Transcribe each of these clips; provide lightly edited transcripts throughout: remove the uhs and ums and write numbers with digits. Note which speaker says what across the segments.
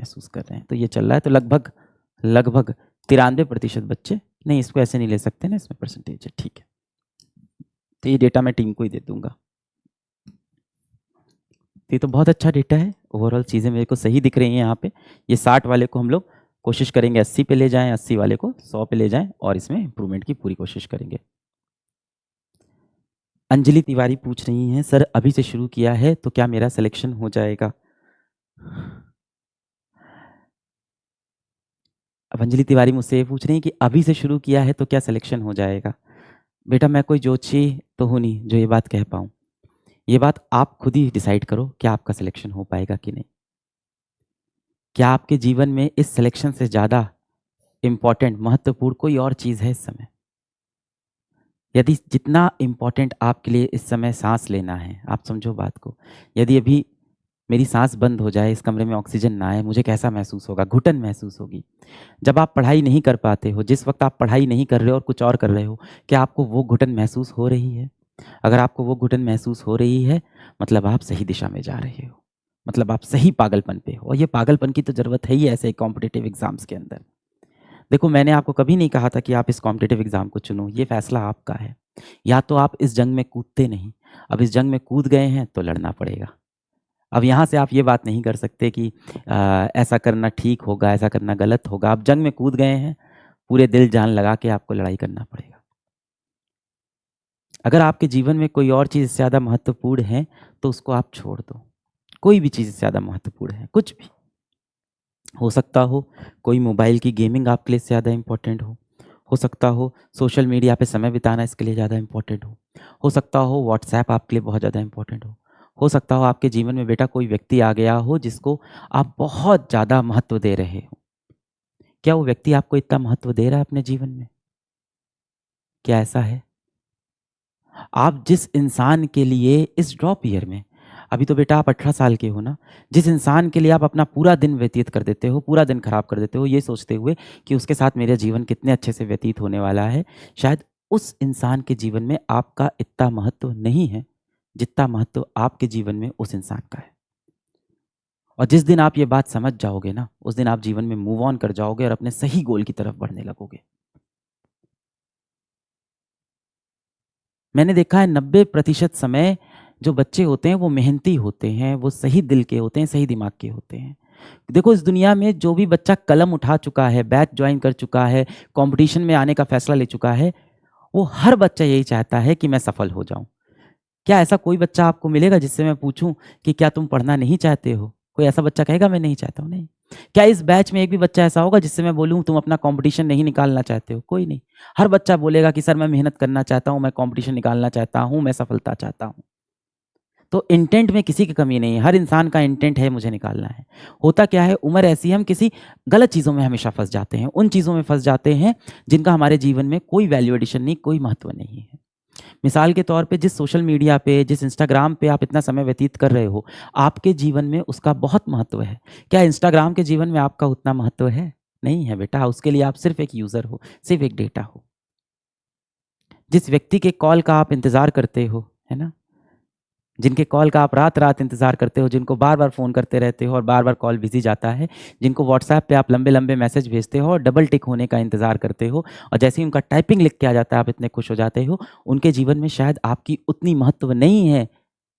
Speaker 1: महसूस कर रहे हैं। तो ये चल रहा है। तो लगभग लगभग 93% बच्चे, नहीं इसको ऐसे नहीं ले सकते ना, इसमें परसेंटेज है, ठीक है। तो ये डेटा मैं टीम को ही दे दूंगा। ये तो बहुत अच्छा डेटा है, ओवरऑल चीज़ें मेरे को सही दिख रही हैं यहाँ पे। ये 60 वाले को हम लोग कोशिश करेंगे 80 पे ले जाएं, 80 वाले को 100 पे ले जाएं और इसमें इंप्रूवमेंट की पूरी कोशिश करेंगे। अंजलि तिवारी पूछ रही हैं, सर अभी से शुरू किया है तो क्या मेरा सिलेक्शन हो जाएगा? अब अंजलि तिवारी मुझसे ये पूछ रही हैं कि अभी से शुरू किया है तो क्या सिलेक्शन हो जाएगा? बेटा मैं कोई ज्योतिषी तो हूँ नहीं जो ये बात कह पाऊँ। ये बात आप खुद ही डिसाइड करो क्या आपका सिलेक्शन हो पाएगा कि नहीं। क्या आपके जीवन में इस सिलेक्शन से ज़्यादा इम्पॉर्टेंट, महत्वपूर्ण कोई और चीज़ है इस समय? यदि जितना इम्पॉर्टेंट आपके लिए इस समय सांस लेना है, आप समझो बात को, यदि अभी मेरी सांस बंद हो जाए, इस कमरे में ऑक्सीजन ना आए, मुझे कैसा महसूस होगा? घुटन महसूस होगी। जब आप पढ़ाई नहीं कर पाते हो, जिस वक्त आप पढ़ाई नहीं कर रहे हो और कुछ और कर रहे हो, क्या आपको वो घुटन महसूस हो रही है? अगर आपको वो घुटन महसूस हो रही है, मतलब आप सही दिशा में जा रहे हो, मतलब आप सही पागलपन पे हो। और ये पागलपन की तो ज़रूरत है ही ऐसे कॉम्पिटिटिव एग्ज़ाम्स के अंदर। देखो मैंने आपको कभी नहीं कहा था कि आप इस कॉम्पिटिटिव एग्ज़ाम को चुनो, ये फ़ैसला आपका है। या तो आप इस जंग में कूदते नहीं, अब इस जंग में कूद गए हैं तो लड़ना पड़ेगा। अब यहाँ से आप ये बात नहीं कर सकते कि ऐसा करना ठीक होगा, ऐसा करना गलत होगा। आप जंग में कूद गए हैं, पूरे दिल जान लगा के आपको लड़ाई करना पड़ेगा। अगर आपके जीवन में कोई और चीज़ ज़्यादा महत्वपूर्ण है तो उसको आप छोड़ दो। कोई भी चीज़ ज़्यादा महत्वपूर्ण है, कुछ भी हो सकता हो। कोई मोबाइल की गेमिंग आपके लिए ज़्यादा इम्पोर्टेंट हो सकता हो सोशल मीडिया पे समय बिताना इसके लिए ज़्यादा इम्पोर्टेंट हो सकता हो व्हाट्सएप आपके लिए बहुत ज़्यादा इम्पोर्टेंट हो सकता हो आपके जीवन में बेटा कोई व्यक्ति आ गया हो जिसको आप बहुत ज़्यादा महत्व दे रहे हो। क्या वो व्यक्ति आपको इतना महत्व दे रहा है अपने जीवन में? क्या ऐसा है? आप जिस इंसान के लिए इस ड्रॉप ईयर में, अभी तो बेटा आप 18 साल के हो ना, जिस इंसान के लिए आप अपना पूरा दिन व्यतीत कर देते हो, पूरा दिन खराब कर देते हो, ये सोचते हुए कि उसके साथ मेरा जीवन कितने अच्छे से व्यतीत होने वाला है, शायद उस इंसान के जीवन में आपका इतना महत्व नहीं है जितना महत्व आपके जीवन में उस इंसान का है। और जिस दिन आप ये बात समझ जाओगे ना, उस दिन आप जीवन में मूव ऑन कर जाओगे और अपने सही गोल की तरफ बढ़ने लगोगे। मैंने देखा है 90% समय जो बच्चे होते हैं वो मेहनती होते हैं, वो सही दिल के होते हैं, सही दिमाग के होते हैं। देखो इस दुनिया में जो भी बच्चा कलम उठा चुका है, बैच ज्वाइन कर चुका है, कंपटीशन में आने का फैसला ले चुका है, वो हर बच्चा यही चाहता है कि मैं सफल हो जाऊं। क्या ऐसा कोई बच्चा आपको मिलेगा जिससे मैं पूछूं कि क्या तुम पढ़ना नहीं चाहते हो? कोई ऐसा बच्चा कहेगा मैं नहीं चाहता हूँ? नहीं। क्या इस बैच में एक भी बच्चा ऐसा होगा जिससे मैं बोलूँ तुम अपना कंपटीशन नहीं निकालना चाहते हो? कोई नहीं। हर बच्चा बोलेगा कि सर मैं मेहनत करना चाहता हूँ, मैं कंपटीशन निकालना चाहता हूँ, मैं सफलता चाहता हूँ। तो इंटेंट में किसी की कमी नहीं है, हर इंसान का इंटेंट है मुझे निकालना है। होता क्या है, उम्र ऐसी है हम किसी गलत चीज़ों में हमेशा फंस जाते हैं, उन चीज़ों में फंस जाते हैं जिनका हमारे जीवन में कोई वैल्यू एडिशन नहीं, कोई महत्व नहीं है। मिसाल के तौर पे जिस सोशल मीडिया पे, जिस इंस्टाग्राम पे आप इतना समय व्यतीत कर रहे हो, आपके जीवन में उसका बहुत महत्व है। क्या इंस्टाग्राम के जीवन में आपका उतना महत्व है? नहीं है बेटा, उसके लिए आप सिर्फ एक यूज़र हो, सिर्फ एक डेटा हो। जिस व्यक्ति के कॉल का आप इंतज़ार करते हो, है ना? जिनके कॉल का आप रात-रात इंतज़ार करते हो, जिनको बार-बार फ़ोन करते रहते हो और बार-बार कॉल बिज़ी जाता है, जिनको व्हाट्सएप पे आप लंबे-लंबे मैसेज भेजते हो और डबल टिक होने का इंतज़ार करते हो और जैसे ही उनका टाइपिंग लिख के आ जाता है आप इतने खुश हो जाते हो, उनके जीवन में शायद आपकी उतनी महत्व नहीं है,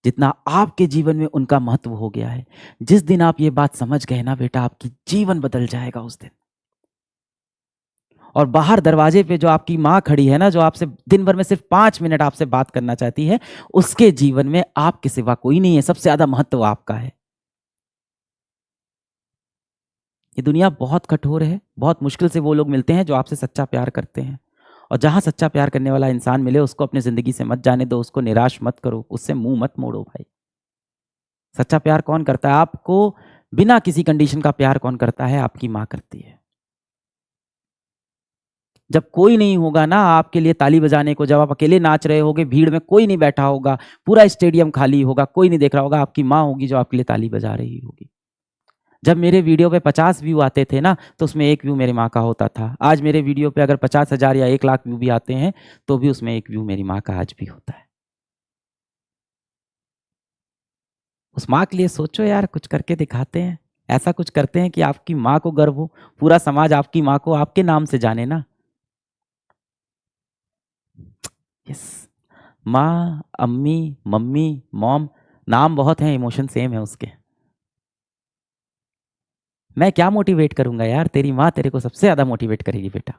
Speaker 1: जितना आपके जीवन में उनका महत्व हो गया है। जिस दिन आप ये बात समझ गए ना बेटा, आपकी जीवन बदल जाएगा उस दिन। और बाहर दरवाजे पे जो आपकी माँ खड़ी है ना, जो आपसे दिन भर में सिर्फ 5 मिनट आपसे बात करना चाहती है, उसके जीवन में आपके सिवा कोई नहीं है, सबसे ज़्यादा महत्व आपका है। ये दुनिया बहुत कठोर है, बहुत मुश्किल से वो लोग मिलते हैं जो आपसे सच्चा प्यार करते हैं। और जहाँ सच्चा प्यार करने वाला इंसान मिले उसको अपनी ज़िंदगी से मत जाने दो, उसको निराश मत करो, उससे मुँह मत मोड़ो भाई। सच्चा प्यार कौन करता है? आपको बिना किसी कंडीशन का प्यार कौन करता है? आपकी माँ करती है। जब कोई नहीं होगा ना आपके लिए ताली बजाने को, जब आप अकेले नाच रहे होगे, भीड़ में कोई नहीं बैठा होगा, पूरा स्टेडियम खाली होगा, कोई नहीं देख रहा होगा, आपकी माँ होगी जो आपके लिए ताली बजा रही होगी। जब मेरे वीडियो पे 50 व्यू आते थे ना, तो उसमें 1 व्यू मेरी माँ का होता था। आज मेरे वीडियो पे अगर 50,000 या 1 लाख व्यू भी आते हैं, तो भी उसमें 1 व्यू मेरी माँ का आज भी होता है। उस माँ के लिए सोचो यार, कुछ करके दिखाते हैं। ऐसा कुछ करते हैं कि आपकी माँ को गर्व हो, पूरा समाज आपकी माँ को आपके नाम से जाने ना। यस, माँ, अम्मी, मम्मी, मॉम, नाम बहुत हैं, इमोशन सेम है उसके। मैं क्या मोटिवेट करूंगा यार, तेरी माँ तेरे को सबसे ज्यादा मोटिवेट करेगी बेटा।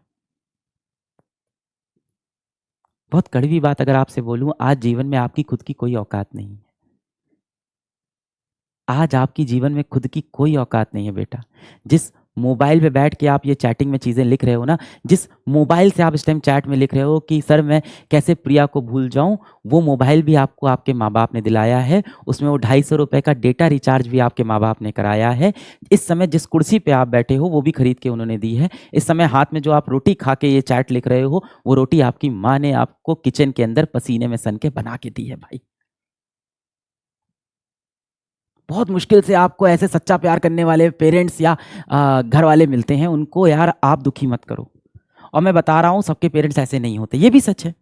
Speaker 1: बहुत कड़वी बात अगर आपसे बोलूं, आज जीवन में आपकी खुद की कोई औकात नहीं है। आज आपकी जीवन में खुद की कोई औकात नहीं है बेटा। जिस मोबाइल पे बैठ के आप ये चैटिंग में चीज़ें लिख रहे हो ना, जिस मोबाइल से आप इस टाइम चैट में लिख रहे हो कि सर मैं कैसे प्रिया को भूल जाऊं, वो मोबाइल भी आपको आपके माँ बाप ने दिलाया है। उसमें वो 250 का डेटा रिचार्ज भी आपके माँ बाप ने कराया है। इस समय जिस कुर्सी पे आप बैठे हो वो भी खरीद के उन्होंने दी है। इस समय हाथ में जो आप रोटी खा के ये चैट लिख रहे हो, वो रोटी आपकी माँ ने आपको किचन के अंदर पसीने में सन के बना के दी है भाई। बहुत मुश्किल से आपको ऐसे सच्चा प्यार करने वाले पेरेंट्स या घर वाले मिलते हैं, उनको यार आप दुखी मत करो। और मैं बता रहा हूँ सबके पेरेंट्स ऐसे नहीं होते, ये भी सच है।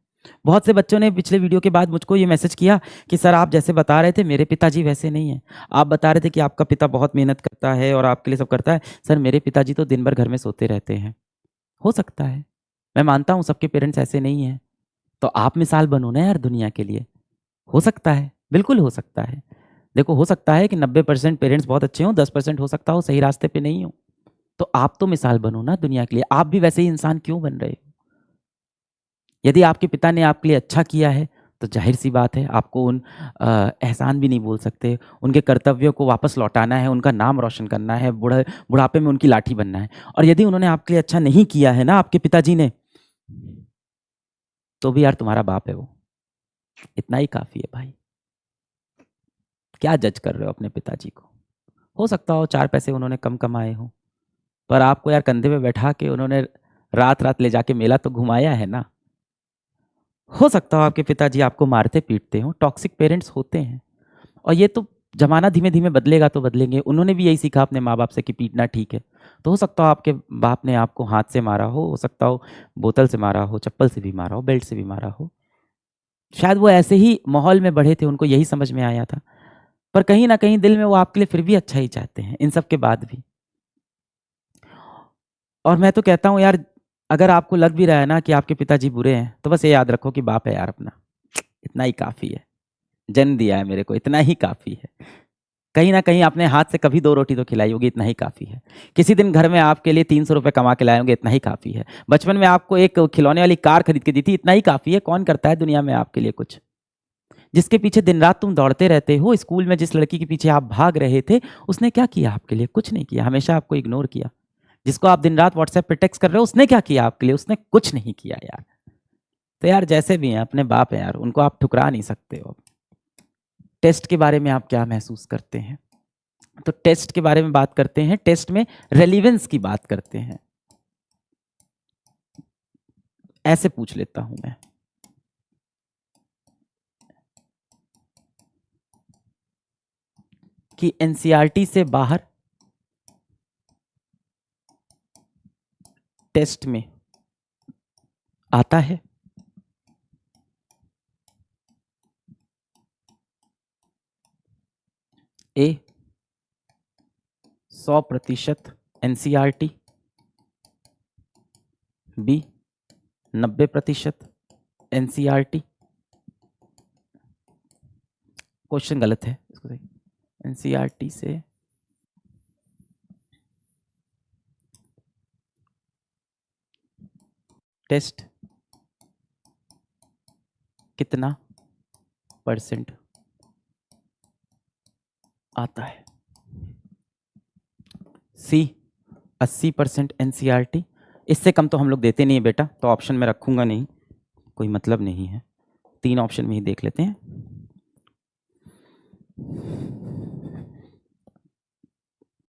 Speaker 1: बहुत से बच्चों ने पिछले वीडियो के बाद मुझको ये मैसेज किया कि सर आप जैसे बता रहे थे मेरे पिताजी वैसे नहीं हैं। आप बता रहे थे कि आपका पिता बहुत मेहनत करता है और आपके लिए सब करता है, सर मेरे पिताजी तो दिन भर घर में सोते रहते हैं। हो सकता है, मैं मानता हूँ सबके पेरेंट्स ऐसे नहीं हैं, तो आप मिसाल बनो ना यार दुनिया के लिए। हो सकता है, बिल्कुल हो सकता है। देखो हो सकता है कि 90% पेरेंट्स बहुत अच्छे हों, 10% हो सकता हो सही रास्ते पे नहीं हो। तो आप तो मिसाल बनो ना दुनिया के लिए, आप भी वैसे ही इंसान क्यों बन रहे हो। यदि आपके पिता ने आपके लिए अच्छा किया है तो जाहिर सी बात है आपको उन एहसान भी नहीं बोल सकते। उनके कर्तव्यों को वापस लौटाना है, उनका नाम रोशन करना है, बुढ़ापे में उनकी लाठी बनना है। और यदि उन्होंने आपके लिए अच्छा नहीं किया है ना आपके पिताजी ने, तो भी यार तुम्हारा बाप है वो, इतना ही काफ़ी है भाई। क्या जज कर रहे हो अपने पिताजी को। हो सकता हो 4 पैसे उन्होंने कम कमाए हों, पर आपको यार कंधे पे बैठा के उन्होंने रात-रात ले जाके मेला तो घुमाया है ना। हो सकता हो आपके पिताजी आपको मारते-पीटते हों, टॉक्सिक पेरेंट्स होते हैं। और ये तो ज़माना धीमे-धीमे बदलेगा तो बदलेंगे। उन्होंने भी यही सीखा अपने माँ-बाप से कि पीटना ठीक है। तो हो सकता हो आपके बाप ने आपको हाथ से मारा हो सकता हो बोतल से मारा हो, चप्पल से भी मारा हो, बेल्ट से भी मारा हो। शायद वो ऐसे ही माहौल में बढ़े थे, उनको यही समझ में आया था। पर कहीं न कहीं दिल में वो आपके लिए फिर भी अच्छा ही चाहते हैं, इन सब के बाद भी। और मैं तो कहता हूँ यार, अगर आपको लग भी रहा है ना कि आपके पिताजी बुरे हैं, तो बस ये याद रखो कि बाप है यार अपना, इतना ही काफ़ी है। जन्म दिया है मेरे को, इतना ही काफ़ी है। कहीं न कहीं आपने हाथ से कभी 2 रोटी तो खिलाई होगी, इतना ही काफ़ी है। किसी दिन घर में आपके लिए 300 रुपए कमा के लाए होंगे, इतना ही काफ़ी है। बचपन में आपको एक खिलौने वाली कार खरीद के दी थी, इतना ही काफ़ी है। कौन करता है दुनिया में आपके लिए कुछ? जिसके पीछे दिन-रात तुम दौड़ते रहते हो, स्कूल में जिस लड़की के पीछे आप भाग रहे थे, उसने क्या किया आपके लिए? कुछ नहीं किया, हमेशा आपको इग्नोर किया। जिसको आप दिन-रात व्हाट्सएप पे टेक्स्ट कर रहे हो, उसने क्या किया आपके लिए? उसने कुछ नहीं किया यार। तो यार जैसे भी हैं, अपने बाप हैं यार, उनको आप ठुकरा नहीं सकते हो। टेस्ट के बारे में आप क्या महसूस करते हैं? तो टेस्ट के बारे में बात करते हैं, टेस्ट में रेलेवेंस की बात करते हैं। ऐसे पूछ लेता हूं मैं कि एनसीईआरटी से बाहर टेस्ट में आता है? ए 100% एनसीईआरटी, बी 90% एनसीईआरटी। क्वेश्चन गलत है, इसको सही। एनसीईआरटी से टेस्ट कितना परसेंट आता है? सी 80% एनसीईआरटी। इससे कम तो हम लोग देते नहीं है बेटा, तो ऑप्शन में रखूंगा नहीं, कोई मतलब नहीं है। 3 ऑप्शन में ही देख लेते हैं।